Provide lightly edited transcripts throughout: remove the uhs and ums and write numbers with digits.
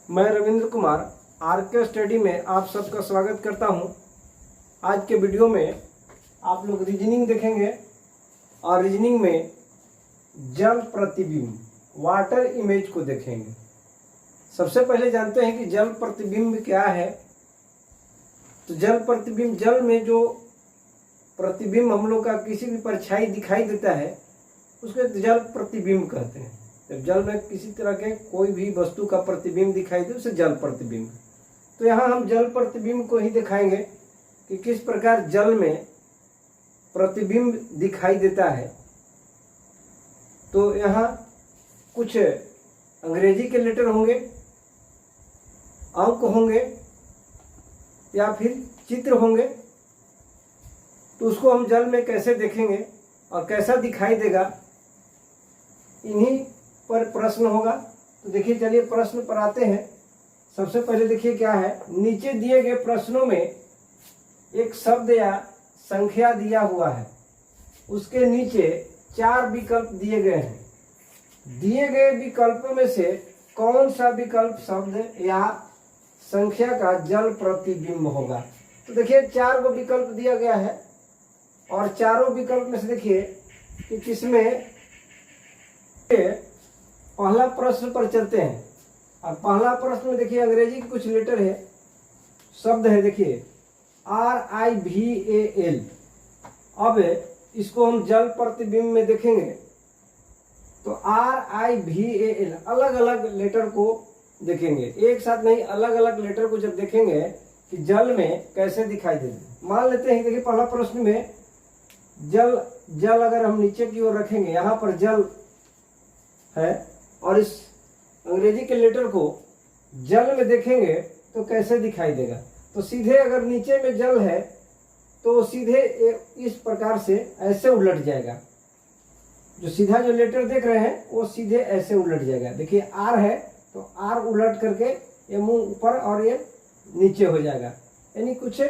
मैं Ravindra Kumar R K study में आप सबका स्वागत करता हूं। आज के वीडियो में आप लोग रीजनिंग देखेंगे और रीजनिंग में जल प्रतिबिंब वाटर इमेज को देखेंगे। सबसे पहले जानते हैं कि जल प्रतिबिंब क्या है। तो जल प्रतिबिंब, जल में जो प्रतिबिंब हम लोग का किसी भी परछाई दिखाई देता है उसको जल प्रतिबिंब कहते हैं। जब जल में किसी तरह के कोई भी वस्तु का प्रतिबिंब दिखाई दे उसे जल प्रतिबिंब। तो यहाँ हम जल प्रतिबिंब को ही दिखाएंगे कि किस प्रकार जल में प्रतिबिंब दिखाई देता है। तो यहाँ कुछ अंग्रेजी के लेटर होंगे, अंक होंगे या फिर चित्र होंगे। तो उसको हम जल में कैसे देखेंगे और कैसा दिखाई देगा, इन्हीं पर प्रश्न होगा। तो देखिए, चलिए प्रश्न पर आते हैं। सबसे पहले देखिए क्या है। नीचे दिए गए प्रश्नों में एक शब्द या संख्या दिया हुआ है, उसके नीचे 4 विकल्प दिए गए हैं। दिए गए विकल्पों में से कौन सा विकल्प शब्द या संख्या का जल प्रतिबिंब होगा। तो देखिए 4 को विकल्प दिया गया है और चारों विकल्प में से देखिए कि किसमें। पहला प्रश्न पर चलते हैं और पहला प्रश्न में देखिए अंग्रेजी के कुछ लेटर है, शब्द है। देखिए RIVAL। अब इसको हम जल प्रतिबिंब में देखेंगे तो RIVAL अलग अलग लेटर को देखेंगे, एक साथ नहीं, अलग अलग लेटर को जब देखेंगे कि जल में कैसे दिखाई देते। मान लेते हैं, देखिए पहला प्रश्न में जल अगर हम नीचे की ओर रखेंगे, यहाँ पर जल है और इस अंग्रेजी के लेटर को जल में देखेंगे तो कैसे दिखाई देगा। तो सीधे अगर नीचे में जल है तो सीधे इस प्रकार से ऐसे उलट जाएगा। जो सीधा जो लेटर देख रहे हैं वो सीधे ऐसे उलट जाएगा। देखिए R है तो R उलट करके ये मुंह ऊपर और ये नीचे हो जाएगा, यानी कुछ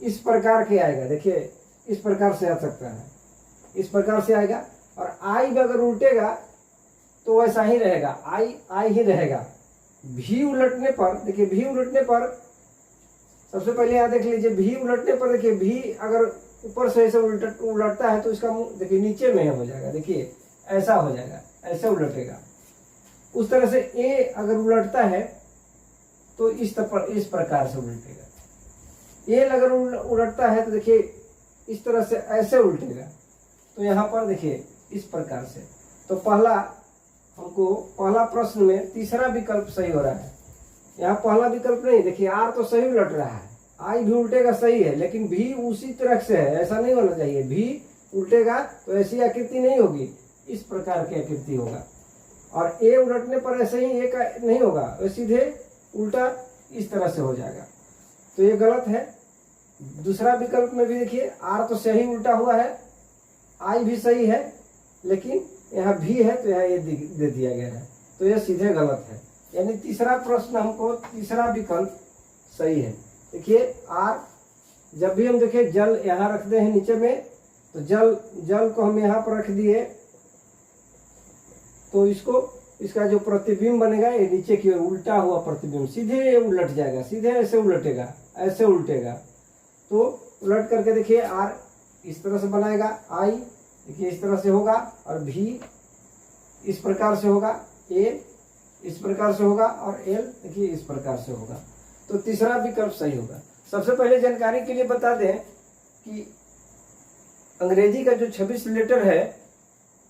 इस प्रकार के आएगा। देखिए इस प्रकार से आ सकता है, इस प्रकार से आएगा। और I भी अगर उल्टेगा तो वैसा ही रहेगा, आई ही रहेगा। भी उलटने पर, देखिए भी उलटने पर सबसे पहले यहाँ देख लीजिए, भी उलटने पर देखिए भी अगर ऊपर से ऐसे उलटता है तो इसका मुंह देखिए नीचे में हो जाएगा। देखिए ऐसा हो जाएगा, ऐसे उलटेगा। उस तरह से ए अगर उलटता है तो इस प्रकार से उलटेगा। ए अगर उलटता है तो देखिए इस तरह से ऐसे उलटेगा। तो यहाँ पर देखिए इस प्रकार से। तो पहला प्रश्न में तीसरा विकल्प सही हो रहा है। यहाँ पहला विकल्प नहीं, देखिए R तो सही उलट रहा है, I भी उल्टेगा सही है, लेकिन भी उसी तरह से है, ऐसा नहीं होना चाहिए। भी उल्टेगा तो ऐसी आकृति नहीं होगी, इस प्रकार की आकृति होगा। और A उलटने पर ऐसे ही एक नहीं होगा, वो सीधे उल्टा इस तरह से हो जाएगा। तो ये गलत है। दूसरा विकल्प में भी देखिए R तो सही उल्टा हुआ है, I भी सही है, लेकिन यहाँ भी है तो यहाँ ये दे दिया गया है, तो यह सीधे गलत है। यानी तीसरा प्रश्न हमको, तीसरा विकल्प सही है। देखिए R, जब भी हम देखें जल यहाँ रखते हैं नीचे में, तो जल को हम यहाँ पर रख दिए तो इसका जो प्रतिबिंब बनेगा ये नीचे की ओर उल्टा हुआ प्रतिबिंब, सीधे उलट जाएगा, सीधे ऐसे उलटेगा, ऐसे उल्टेगा। तो उलट करके देखिए R इस तरह से बनाएगा, I देखिए इस तरह से होगा, और भी इस प्रकार से होगा, A इस प्रकार से होगा, और L देखिए इस प्रकार से होगा। तो तीसरा विकल्प सही होगा। सबसे पहले जानकारी के लिए बता दें कि अंग्रेजी का जो 26 लेटर है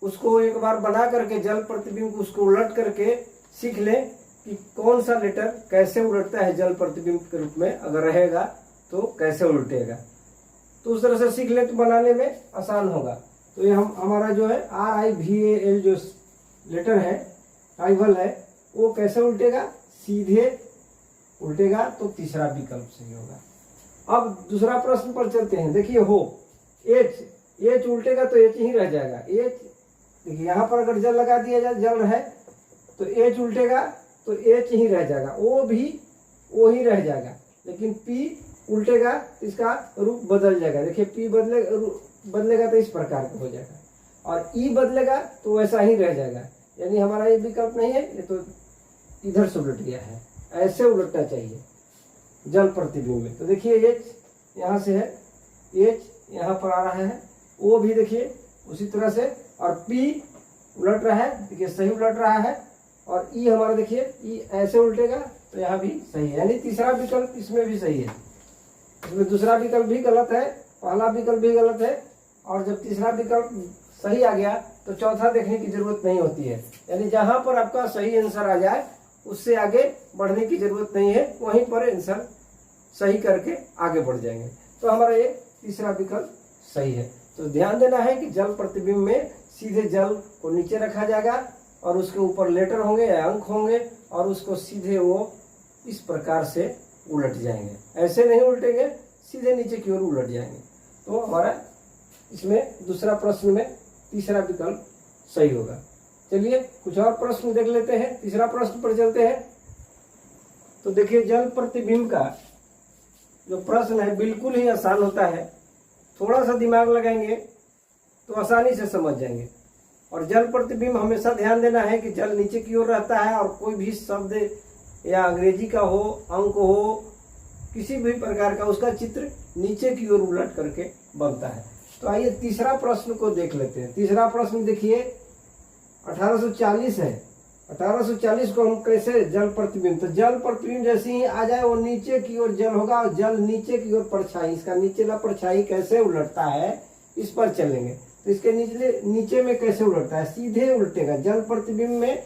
उसको एक बार बना करके जल प्रतिबिंब उसको उलट करके सीख लें कि कौन सा लेटर कैसे उलटता है जल प्रतिबिंब के रूप में, अगर रहेगा तो कैसे उल्टेगा। तो उस तरह से सीख लें तो बनाने में आसान होगा। तो ये हमारा जो है RIVAL जो लेटर है, राइवल है, वो कैसे उल्टेगा, सीधे उल्टेगा। तो तीसरा विकल्प सही होगा। अब दूसरा प्रश्न पर चलते हैं। देखिए हो H उल्टेगा तो H ही रह जाएगा। H देखिए यहाँ पर अगर जल लगा दिया जाए, जल है तो H उल्टेगा तो H ही रह जाएगा, O भी O ही रह जाएगा, लेकिन P उल्टेगा इसका रूप बदल जाएगा। देखिए P बदलेगा तो इस प्रकार का हो जाएगा, और E बदलेगा तो वैसा ही रह जाएगा। यानी हमारा ये विकल्प नहीं है, ये तो इधर से उलट गया है। ऐसे उलटना चाहिए जल प्रतिबिंब में। तो देखिए H यहाँ से है, H यहाँ पर आ रहा है, O भी देखिए उसी तरह से, और P उलट रहा है, देखिए सही उलट रहा है, और E हमारा देखिए E ऐसे उल्टेगा तो यहाँ भी सही है, यानी तीसरा विकल्प इसमें भी सही है। इसमें दूसरा विकल्प भी गलत है, पहला विकल्प भी गलत है, और जब तीसरा विकल्प सही आ गया तो चौथा देखने की जरूरत नहीं होती है। यानी जहां पर आपका सही आंसर आ जाए उससे आगे बढ़ने की जरूरत नहीं है, वहीं पर आंसर सही करके आगे बढ़ जाएंगे। तो हमारा ये तीसरा विकल्प सही है। तो ध्यान देना है कि जल प्रतिबिंब में सीधे जल को नीचे रखा जाएगा और उसके ऊपर लेटर होंगे या अंक होंगे, और उसको सीधे वो इस प्रकार से उलट जाएंगे, ऐसे नहीं उल्टेंगे, सीधे नीचे की ओर उलट जाएंगे। तो हमारा इसमें दूसरा प्रश्न में तीसरा विकल्प सही होगा। चलिए कुछ और प्रश्न देख लेते हैं, तीसरा प्रश्न पर चलते हैं। तो देखिए जल प्रतिबिंब का जो प्रश्न है बिल्कुल ही आसान होता है, थोड़ा सा दिमाग लगाएंगे तो आसानी से समझ जाएंगे। और जल प्रतिबिंब हमेशा ध्यान देना है कि जल नीचे की ओर रहता है, और कोई भी शब्द या अंग्रेजी का हो, अंक हो, किसी भी प्रकार का उसका चित्र नीचे की ओर उलट करके बनता है। तो आइए तीसरा प्रश्न को देख लेते हैं। तीसरा प्रश्न देखिए 1840 है। 1840 को हम कैसे जल प्रतिबिंब, तो जल प्रतिबिंब जैसे ही आ जाए वो नीचे की ओर जल होगा, और जल नीचे की ओर परछाई, इसका नीचेला परछाई कैसे उलटता है इस पर चलेंगे। तो इसके नीचे में कैसे उलटता है, सीधे उल्टेगा। जल प्रतिबिंब में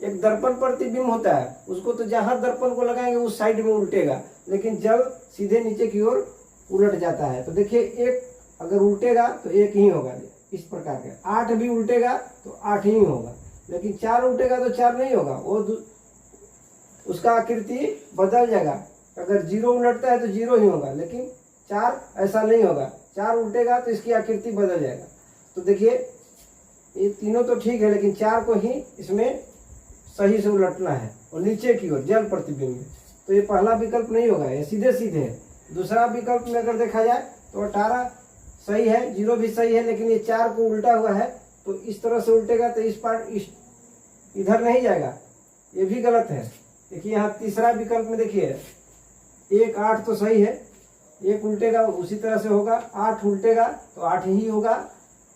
एक दर्पण प्रतिबिंब होता है, उसको तो जहां दर्पण को लगाएंगे उस साइड में उल्टेगा, लेकिन जल सीधे नीचे की ओर उलट जाता है। तो देखिए एक अगर उल्टेगा तो एक ही होगा, इस प्रकार के 8 भी उल्टेगा तो 8 ही होगा, लेकिन 4 उल्टेगा तो 4 नहीं होगा, वो उसका आकृति बदल जाएगा। अगर 0 उलटता है तो 0 ही होगा, लेकिन 4 ऐसा नहीं होगा, 4 उल्टेगा तो इसकी आकृति बदल जाएगा। तो देखिए ये तीनों तो ठीक है, लेकिन 4 को ही इसमें सही से उलटना है और नीचे की ओर जल प्रतिबिंब में। तो ये पहला विकल्प नहीं होगा, ये सीधे सीधे है। दूसरा विकल्प में अगर देखा जाए तो 18 सही है, 0 भी सही है, लेकिन ये 4 को उल्टा हुआ है तो इस तरह से उल्टेगा तो इस पार्ट इधर नहीं जाएगा, ये भी गलत है। देखिए यहाँ तीसरा विकल्प में देखिए 1 8 तो सही है, 1 उल्टेगा उसी तरह से होगा, 8 उल्टेगा तो 8 ही होगा,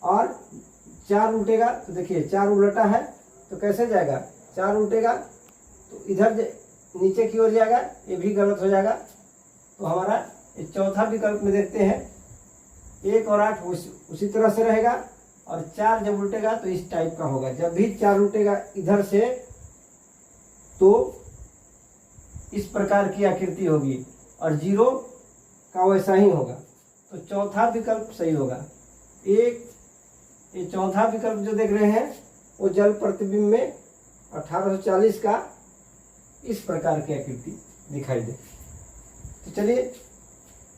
और 4 उल्टेगा तो देखिए 4 उल्टा है तो कैसे जाएगा, 4 उल्टेगा तो इधर नीचे की ओर जाएगा, ये भी गलत हो जाएगा। तो हमारा चौथा विकल्प में देखते हैं 1 और 8 उसी तरह से रहेगा, और 4 जब उल्टेगा तो इस टाइप का होगा। जब भी 4 उल्टेगा इधर से तो इस प्रकार की आकृति होगी, और 0 का वैसा ही होगा। तो चौथा विकल्प सही होगा। ये चौथा विकल्प जो देख रहे हैं वो जल प्रतिबिंब में 1840 का इस प्रकार की आकृति दिखाई दे। तो चलिए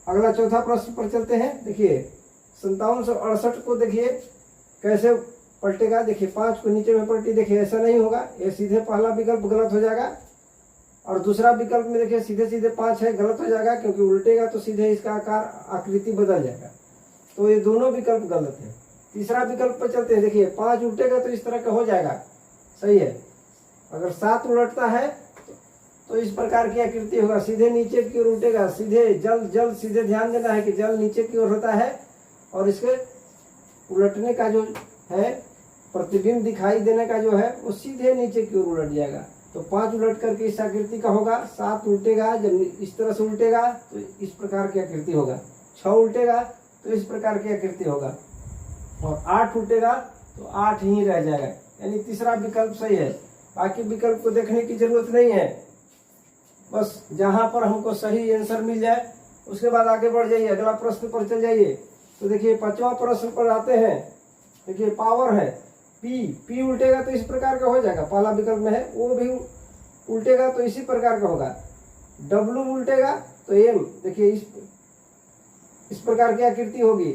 अगला चौथा प्रश्न पर चलते हैं। देखिए 5768 को देखिए कैसे पलटेगा। देखिए 5 को नीचे में पलटी, देखिए ऐसा नहीं होगा, ये सीधे पहला विकल्प गलत हो जाएगा। और दूसरा विकल्प में देखिए सीधे सीधे 5 है, गलत हो जाएगा, क्योंकि उल्टेगा तो सीधे इसका आकार आकृति बदल जाएगा। तो ये दोनों विकल्प गलत है। तीसरा विकल्प पर चलते हैं। देखिए 5 उल्टेगा तो इस तरह का हो जाएगा, सही है। अगर 7 उलटता है तो इस प्रकार की आकृति होगा, सीधे नीचे की ओर उल्टेगा, सीधे जल सीधे ध्यान देना है कि जल नीचे की ओर होता है, और इसके उलटने का जो है प्रतिबिंब दिखाई देने का जो है वो सीधे नीचे की ओर उलट जाएगा। तो 5 उलट करके इस आकृति का होगा, 7 उल्टेगा जब इस तरह से उल्टेगा तो इस प्रकार की आकृति होगा, 6 उल्टेगा तो इस प्रकार की आकृति होगा, और 8 उल्टेगा तो 8 ही रह जाएगा। यानी तीसरा विकल्प सही है। बाकी विकल्प को देखने की जरूरत नहीं है, बस जहां पर हमको सही आंसर मिल जाए उसके बाद आगे बढ़ जाइए, अगला प्रश्न पर चल जाइए। तो देखिए 5वां प्रश्न पर आते हैं। देखिए पावर है, पी उल्टेगा तो इस प्रकार का हो जाएगा, पहला विकल्प में है। वो भी उल्टेगा तो इसी प्रकार का होगा। डब्लू उल्टेगा तो एम, देखिए इस प्रकार की आकृति होगी।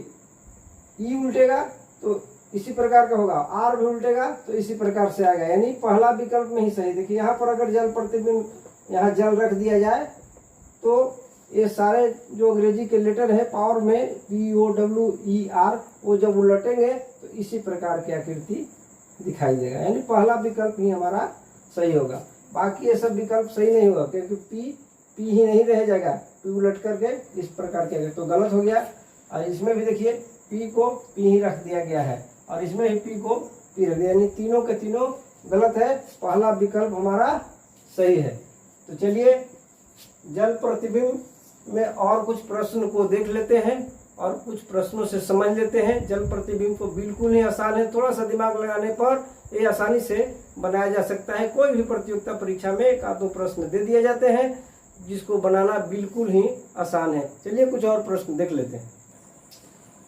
ई उल्टेगा तो इसी प्रकार का होगा, आर भी उल्टेगा तो इसी प्रकार से आएगा, यानी पहला विकल्प में ही सही। देखिए यहाँ पर अगर जल प्रतिबिंब यहाँ जल रख दिया जाए तो ये सारे जो अंग्रेजी के लेटर है पावर में POWER, वो जब उलटेंगे तो इसी प्रकार की आकृति दिखाई देगा, यानी पहला विकल्प ही हमारा सही होगा। बाकी ये सब विकल्प सही नहीं होगा, क्योंकि पी ही नहीं रह जाएगा, पी उलट करके इस प्रकार किया गया तो गलत हो गया। और इसमें भी देखिए पी को पी ही रख दिया गया है और इसमें भी पी को पी रख दिया, यानी तीनों के तीनों गलत है, पहला विकल्प हमारा सही है। तो चलिए जल प्रतिबिंब में और कुछ प्रश्न को देख लेते हैं और कुछ प्रश्नों से समझ लेते हैं। जल प्रतिबिंब को बिल्कुल ही आसान है, थोड़ा सा दिमाग लगाने पर ये आसानी से बनाया जा सकता है। कोई भी प्रतियोगिता परीक्षा में एक आध दो प्रश्न दे दिए जाते हैं जिसको बनाना बिल्कुल ही आसान है। चलिए कुछ और प्रश्न देख लेते हैं।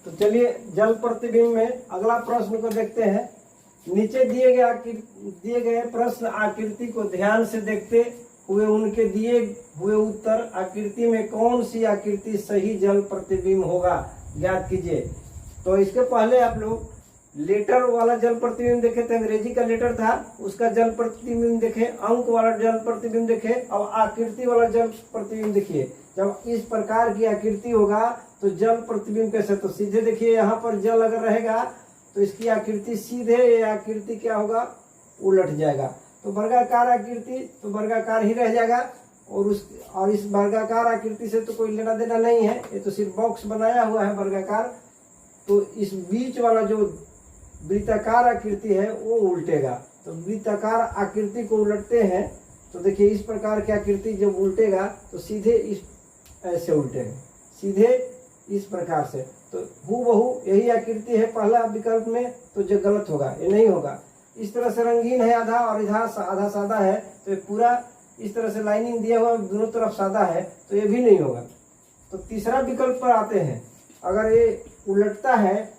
तो चलिए जल प्रतिबिंब में अगला प्रश्न को देखते हैं। नीचे दिए गए प्रश्न आकृति को ध्यान से देखते हुए उनके दिए हुए उत्तर आकृति में कौन सी आकृति सही जल प्रतिबिंब होगा ज्ञात कीजिए। तो इसके पहले आप लोग लेटर वाला जल प्रतिबिंब देखे थे, अंग्रेजी का लेटर था उसका जल प्रतिबिंब देखे, अंक वाला जल प्रतिबिंब देखे, अब आकृति वाला जल प्रतिबिंब देखिए। जब इस प्रकार की आकृति होगा तो जल प्रतिबिंब कैसे, तो सीधे देखिए यहाँ पर जल अगर रहेगा तो इसकी आकृति सीधे, ये आकृति क्या होगा, उलट जाएगा। तो वर्गाकार आकृति तो वर्गाकार ही रह जाएगा और इस वर्गाकार आकृति से तो कोई लेना देना नहीं है, ये तो सिर्फ बॉक्स बनाया हुआ है वर्गाकार। तो इस बीच वाला जो वृत्ताकार आकृति है वो उल्टेगा। तो वृत्ताकार आकृति को उलटते हैं तो देखिए इस प्रकार की आकृति जब उल्टेगा तो सीधे इस ऐसे उल्टेगा, सीधे इस प्रकार से। तो हूबहू यही आकृति है पहला विकल्प में, तो जो गलत होगा, ये नहीं होगा। इस तरह से रंगीन है आधा और इधर आधा सादा है, तो ये पूरा इस तरह से लाइनिंग दिया हुआ दोनों तरफ सादा है, तो ये भी नहीं होगा। तो तीसरा विकल्प पर आते हैं। अगर ये उलटता है,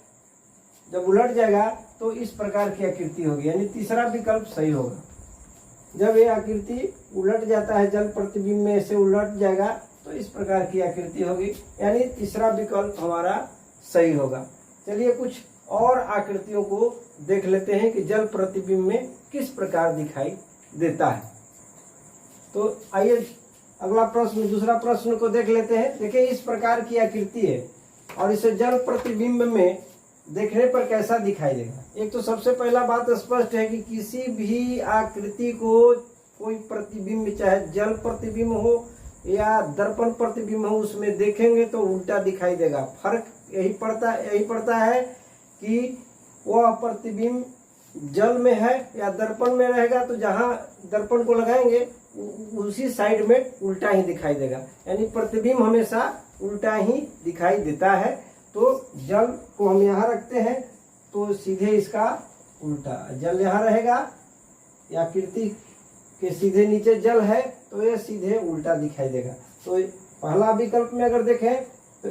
जब उलट जाएगा तो इस प्रकार की आकृति होगी, यानी तीसरा विकल्प सही होगा। जब ये आकृति उलट जाता है, जल प्रतिबिंब में से उलट जाएगा तो इस प्रकार की आकृति होगी, यानी तीसरा विकल्प हमारा सही होगा। चलिए कुछ और आकृतियों को देख लेते हैं कि जल प्रतिबिंब में किस प्रकार दिखाई देता है। तो आइए अगला प्रश्न, दूसरा प्रश्न को देख लेते हैं। देखिए इस प्रकार की आकृति है और इसे जल प्रतिबिंब में देखने पर कैसा दिखाई देगा। एक तो सबसे पहला बात स्पष्ट है कि किसी भी आकृति को कोई प्रतिबिंब, चाहे जल प्रतिबिंब हो या दर्पण प्रतिबिंब हो, उसमें देखेंगे तो उल्टा दिखाई देगा। फर्क यही पड़ता है कि वह प्रतिबिंब जल में है या दर्पण में रहेगा, तो जहाँ दर्पण को लगाएंगे उसी साइड में उल्टा ही दिखाई देगा, यानी प्रतिबिंब हमेशा उल्टा ही दिखाई देता है। तो जल को हम यहाँ रखते हैं तो सीधे इसका उल्टा, जल यहाँ रहेगा, आकृति के सीधे नीचे जल है तो ये सीधे उल्टा दिखाई देगा। तो पहला विकल्प में अगर देखें तो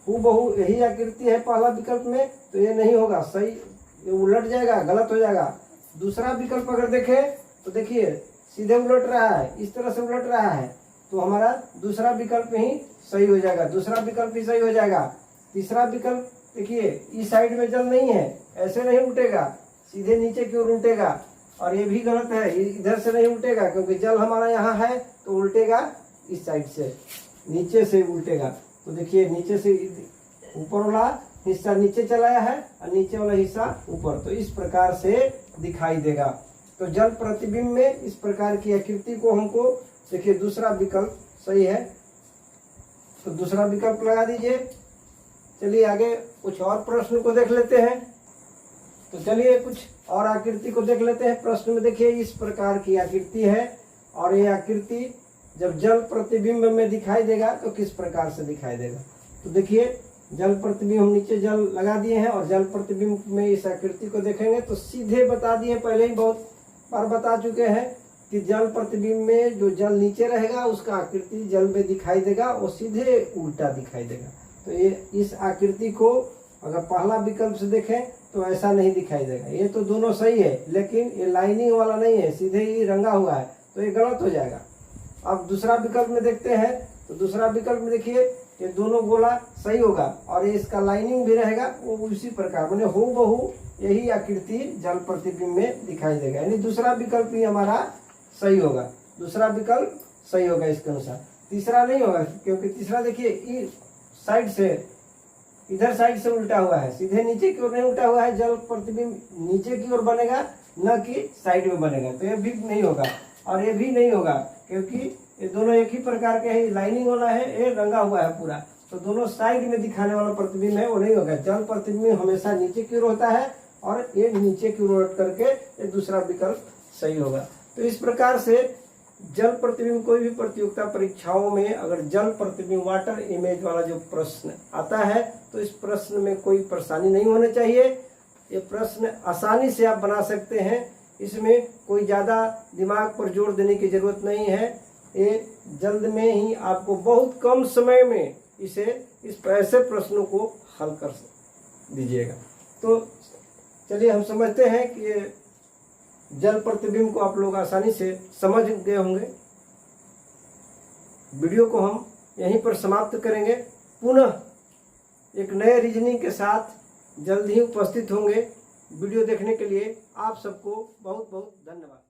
हूबहू यही आकृति है पहला विकल्प में, तो ये नहीं होगा सही, ये उलट जाएगा, गलत हो जाएगा। दूसरा विकल्प अगर देखें तो देखिए सीधे उलट रहा है, इस तरह से उलट रहा है, तो हमारा दूसरा विकल्प ही सही हो जाएगा, दूसरा विकल्प ही सही हो जाएगा। तीसरा विकल्प देखिए इस साइड में जल नहीं है, ऐसे नहीं उल्टेगा, सीधे नीचे की ओर उल्टेगा, और ये भी गलत है, इधर से नहीं उल्टेगा क्योंकि जल हमारा यहाँ है, तो उल्टेगा इस साइड से, नीचे से उल्टेगा। तो देखिए नीचे से ऊपर वाला हिस्सा नीचे चलाया है और नीचे वाला हिस्सा ऊपर, तो इस प्रकार से दिखाई देगा। तो जल प्रतिबिंब में इस प्रकार की आकृति को हमको देखिए दूसरा विकल्प सही है, तो दूसरा विकल्प लगा दीजिए। चलिए आगे कुछ और प्रश्न को देख लेते हैं। तो चलिए कुछ और आकृति को देख लेते हैं। प्रश्न में देखिए इस प्रकार की आकृति है और ये आकृति जब जल प्रतिबिंब में दिखाई देगा तो किस प्रकार से दिखाई देगा। तो देखिए जल प्रतिबिंब, हम नीचे जल लगा दिए हैं और जल प्रतिबिंब में इस आकृति को देखेंगे तो सीधे बता दिए, पहले ही बहुत बार बता चुके हैं कि जल प्रतिबिंब में जो जल नीचे रहेगा उसका आकृति जल में दिखाई देगा, वो सीधे उल्टा दिखाई देगा। तो ये इस आकृति को अगर पहला विकल्प से देखें तो ऐसा नहीं दिखाई देगा। ये तो दोनों सही है, लेकिन ये लाइनिंग वाला नहीं है, सीधे ही रंगा हुआ है, तो ये गलत हो जाएगा। अब दूसरा विकल्प में देखते हैं, तो दूसरा विकल्प में देखिए ये दोनों गोला सही होगा और ये इसका लाइनिंग भी रहेगा, वो उसी प्रकार मैंने हूबहू यही आकृति जल प्रतिबिंब में दिखाई देगा, यानी दूसरा विकल्प ही हमारा सही होगा, दूसरा विकल्प सही होगा इसके अनुसार। तीसरा नहीं होगा, क्योंकि तीसरा देखिए साइड से, इधर साइड से उल्टा हुआ है, सीधे नीचे की ओर नहीं उल्टा हुआ है, जल प्रतिबिंब नीचे की ओर बनेगा न कि साइड में बनेगा, तो ये भी नहीं होगा। और ये भी नहीं होगा, क्योंकि ये दोनों एक ही प्रकार के हैं। लाइनिंग वाला है, ये रंगा हुआ है पूरा, तो दोनों साइड में दिखाने वाला प्रतिबिंब है वो नहीं होगा। जल प्रतिबिंब हमेशा नीचे की ओर होता है और ये नीचे की ओर करके ये दूसरा विकल्प सही होगा। तो इस प्रकार से जल प्रतिबिंब, कोई भी प्रतियोगिता परीक्षाओं में अगर जल प्रतिबिंब वाटर इमेज वाला जो प्रश्न आता है तो इस प्रश्न में कोई परेशानी नहीं होनी चाहिए। ये प्रश्न आसानी से आप बना सकते हैं, इसमें कोई ज़्यादा दिमाग पर जोर देने की जरूरत नहीं है। ये जल्द में ही आपको बहुत कम समय में इस ऐसे प्रश्नों को हल कर दीजिएगा। तो चलिए हम समझते हैं कि ये जल प्रतिबिंब को आप लोग आसानी से समझ गए होंगे। वीडियो को हम यहीं पर समाप्त करेंगे। पुनः एक नए रीजनिंग के साथ जल्द ही उपस्थित होंगे। वीडियो देखने के लिए आप सबको बहुत बहुत धन्यवाद।